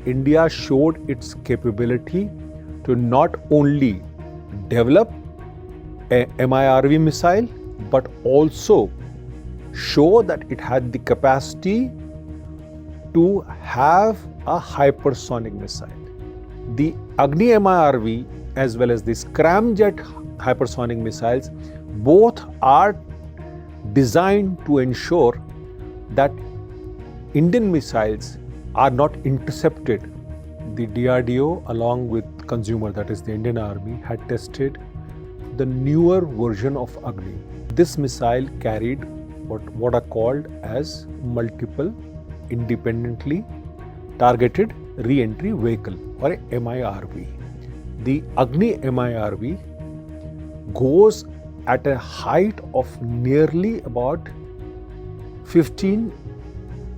India showed its capability to not only develop a MIRV missile, but also show that it had the capacity to have a hypersonic missile. The Agni MIRV as well as the Scramjet hypersonic missiles both are designed to ensure that Indian missiles are not intercepted. The DRDO along with consumer, that is the Indian Army, had tested the newer version of Agni. This missile carried what are called as multiple independently targeted re-entry vehicle or MIRV. The Agni MIRV goes at a height of nearly about 15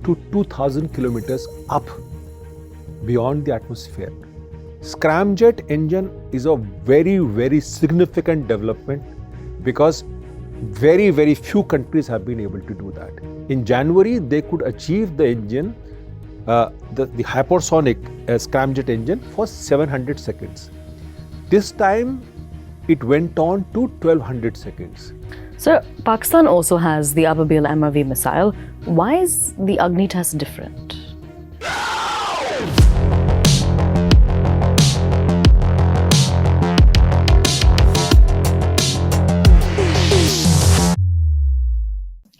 to 2000 kilometers up beyond the atmosphere. Scramjet engine is a very significant development because very few countries have been able to do that. In January, they could achieve the engine, the hypersonic Scramjet engine for 700 seconds. This time, it went on to 1200 seconds. So, Pakistan also has the Ababil MIRV missile. Why is the Agni test different?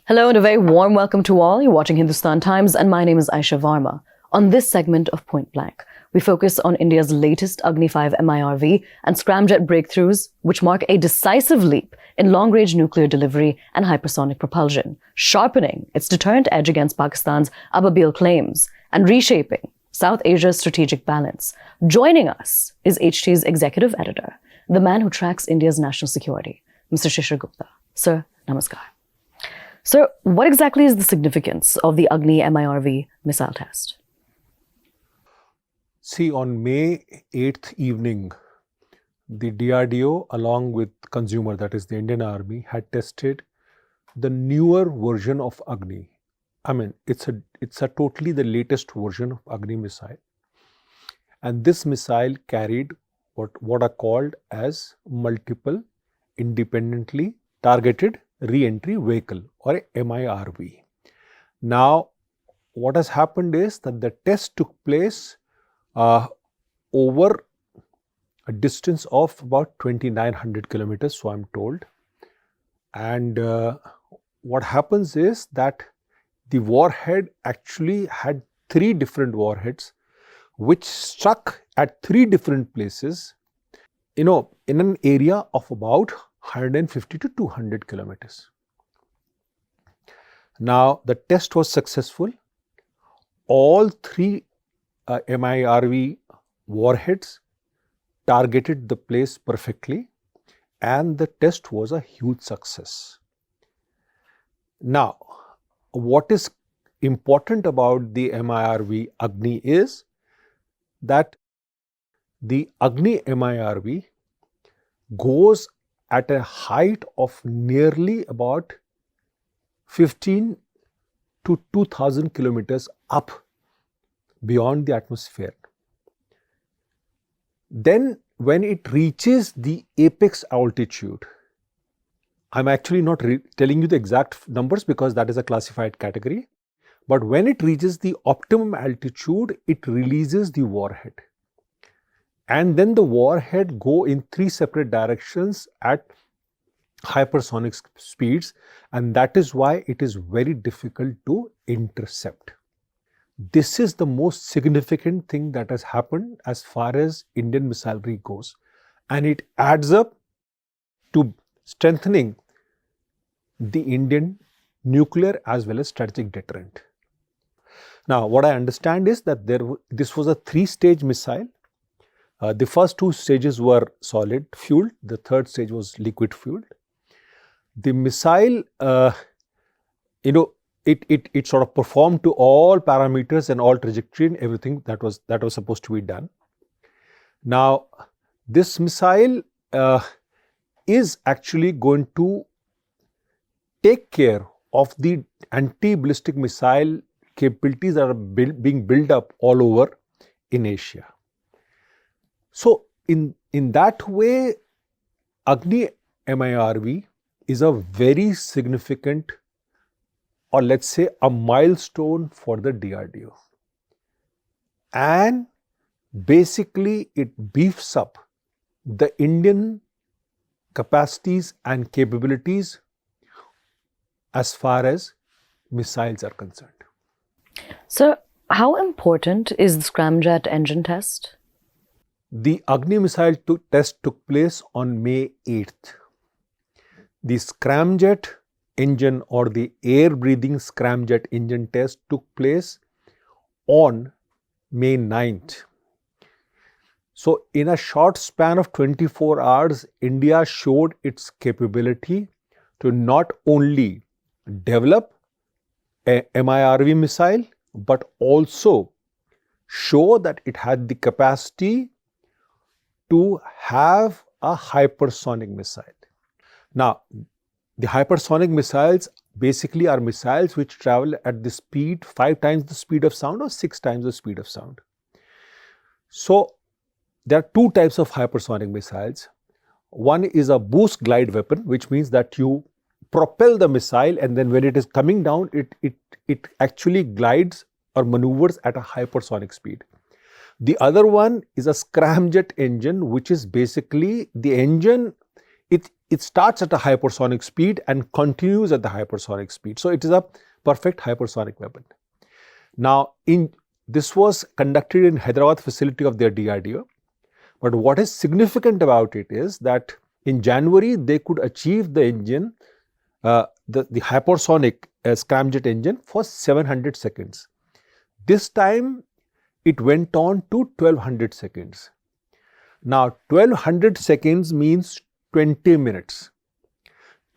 Hello and a very warm welcome to all. You're watching Hindustan Times and my name is Aisha Varma. On this segment of Point Blank, we focus on India's latest Agni-5 MIRV and Scramjet breakthroughs, which mark a decisive leap in long-range nuclear delivery and hypersonic propulsion, sharpening its deterrent edge against Pakistan's Ababeel claims and reshaping South Asia's strategic balance. Joining us is HT's executive editor, the man who tracks India's national security, Mr. Shishir Gupta. Sir, namaskar. So, what exactly is the significance of the Agni MIRV missile test? See, on May 8th evening, the DRDO along with consumer, that is the Indian Army, had tested the newer version of Agni. I mean, it's a totally the latest version of Agni missile. And this missile carried what are called as multiple independently targeted re-entry vehicle or MIRV. Now, what has happened is that the test took place over a distance of about 2900 kilometers, so I'm told. And what happens is that the warhead actually had 3 different warheads which struck at 3 different places, in an area of about 150 to 200 kilometers. Now, the test was successful. All 3 MIRV warheads targeted the place perfectly, and the test was a huge success. Now, what is important about the MIRV Agni is that the Agni MIRV goes at a height of nearly about 15 to 2000 kilometers up beyond the atmosphere. Then when it reaches the apex altitude, I'm actually not telling you the exact numbers because that is a classified category, but when it reaches the optimum altitude, it releases the warhead. And then the warhead go in 3 separate directions at hypersonic speeds, and that is why it is very difficult to intercept. This is the most significant thing that has happened as far as Indian missilery goes, and it adds up to strengthening the Indian nuclear as well as strategic deterrent. Now, what I understand is that this was a 3-stage missile. The first 2 stages were solid fueled, the 3rd stage was liquid fueled. The missile, it sort of performed to all parameters and all trajectory and everything that was supposed to be done. Now, this missile is actually going to take care of the anti-ballistic missile capabilities that are being built up all over in Asia. So in that way, Agni MIRV is a very significant, or let's say a milestone for the DRDO. And basically it beefs up the Indian capacities and capabilities as far as missiles are concerned. So, how important is the Scramjet engine test? The Agni missile test took place on May 8th. The Scramjet engine, or the air-breathing Scramjet engine test, took place on May 9th. So, in a short span of 24 hours, India showed its capability to not only develop a MIRV missile, but also show that it had the capacity to have a hypersonic missile. Now, the hypersonic missiles basically are missiles which travel at the speed 5 times the speed of sound or 6 times the speed of sound. So, there are 2 types of hypersonic missiles. One is a boost glide weapon, which means that you propel the missile and then when it is coming down, it actually glides or maneuvers at a hypersonic speed. The other one is a scramjet engine, which is basically the engine, it starts at a hypersonic speed and continues at the hypersonic speed. So, it is a perfect hypersonic weapon. Now, this was conducted in Hyderabad facility of their DRDO. But what is significant about it is that in January, they could achieve the engine, the hypersonic scramjet engine for 700 seconds. This time, it went on to 1200 seconds. Now, 1200 seconds means 20 minutes.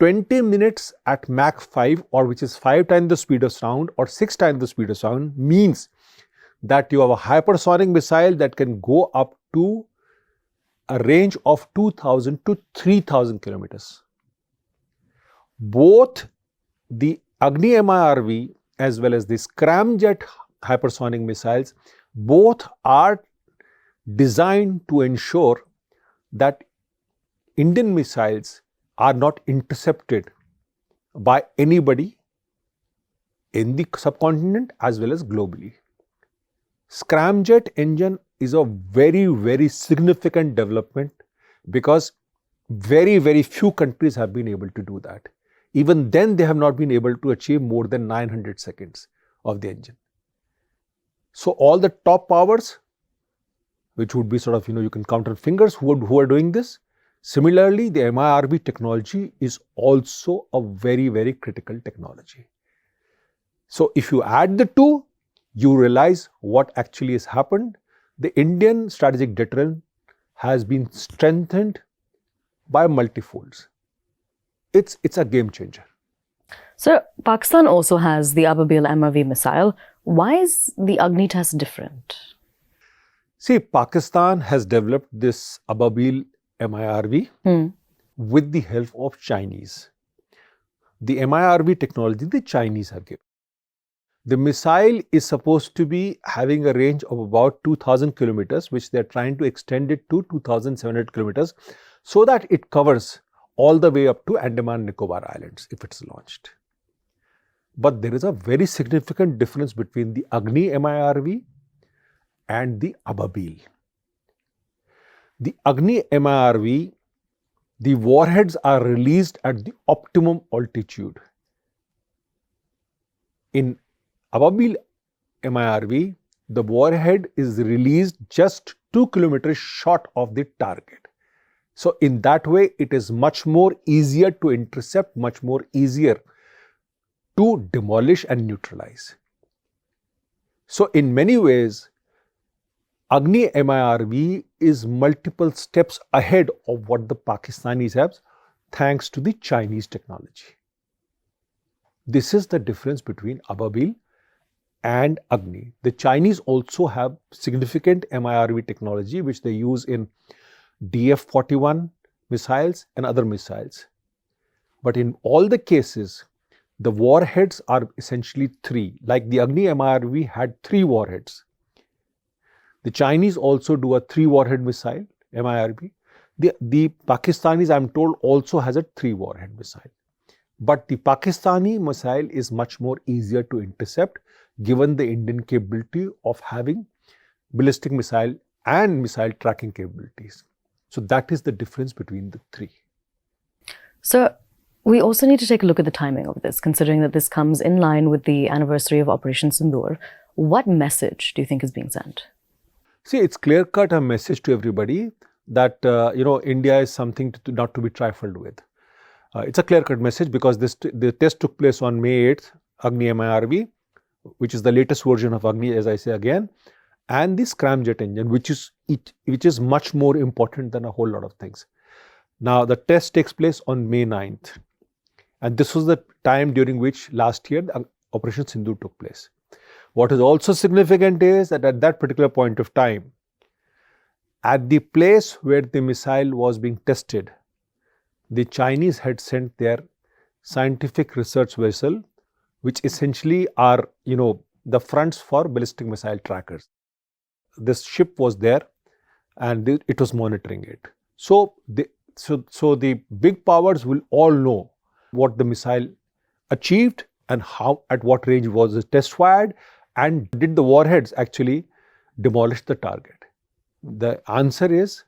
20 minutes at Mach 5, or which is 5 times the speed of sound or 6 times the speed of sound, means that you have a hypersonic missile that can go up to a range of 2000 to 3000 kilometers. Both the Agni MIRV as well as the Scramjet hypersonic missiles, both are designed to ensure that Indian missiles are not intercepted by anybody in the subcontinent as well as globally. Scramjet engine is a very, very significant development because very, very few countries have been able to do that. Even then, they have not been able to achieve more than 900 seconds of the engine. So, all the top powers, which would be sort of, you can count on fingers who are doing this. Similarly, the MIRV technology is also a very, very critical technology. So, if you add the two, you realize what actually has happened. The Indian strategic deterrent has been strengthened by multifolds. It's a game changer. So, Pakistan also has the Ababil MIRV missile. Why is the Agni test different? See, Pakistan has developed this Ababil MIRV with the help of Chinese. The MIRV technology the Chinese have given. The missile is supposed to be having a range of about 2000 kilometers, which they are trying to extend it to 2700 kilometers so that it covers all the way up to Andaman Nicobar Islands if it's launched. But there is a very significant difference between the Agni MIRV and the Ababil. The Agni MIRV, the warheads are released at the optimum altitude. In Ababil MIRV, the warhead is released just 2 kilometers short of the target. So, in that way, it is much more easier to intercept, much more easier to demolish and neutralize. So, in many ways, Agni MIRV is multiple steps ahead of what the Pakistanis have, thanks to the Chinese technology. This is the difference between Ababil and Agni. The Chinese also have significant MIRV technology, which they use in DF-41 missiles and other missiles. But in all the cases, the warheads are essentially 3. Like the Agni MIRV had 3 warheads. The Chinese also do a 3-warhead missile, MIRV. The Pakistanis, I'm told, also has a 3-warhead missile. But the Pakistani missile is much more easier to intercept given the Indian capability of having ballistic missile and missile tracking capabilities. So that is the difference between the three. So we also need to take a look at the timing of this, considering that this comes in line with the anniversary of Operation Sindoor. What message do you think is being sent? See, it's clear-cut a message to everybody that, India is something not to be trifled with. It's a clear-cut message because the test took place on May 8th, Agni MIRV, which is the latest version of Agni, as I say again, and the Scramjet engine, which is much more important than a whole lot of things. Now, the test takes place on May 9th, and this was the time during which last year Operation Sindoor took place. What is also significant is that at that particular point of time, at the place where the missile was being tested, the Chinese had sent their scientific research vessel, which essentially are, the fronts for ballistic missile trackers. This ship was there and it was monitoring it. So the big powers will all know what the missile achieved and how, at what range was the test fired, and did the warheads actually demolish the target. The answer is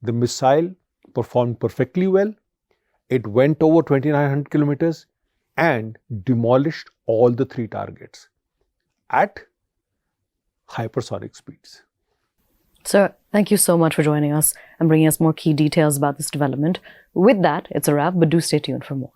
the missile performed perfectly well. It went over 2,900 kilometers and demolished all the 3 targets at hypersonic speeds. Sir, thank you so much for joining us and bringing us more key details about this development. With that, it's a wrap, but do stay tuned for more.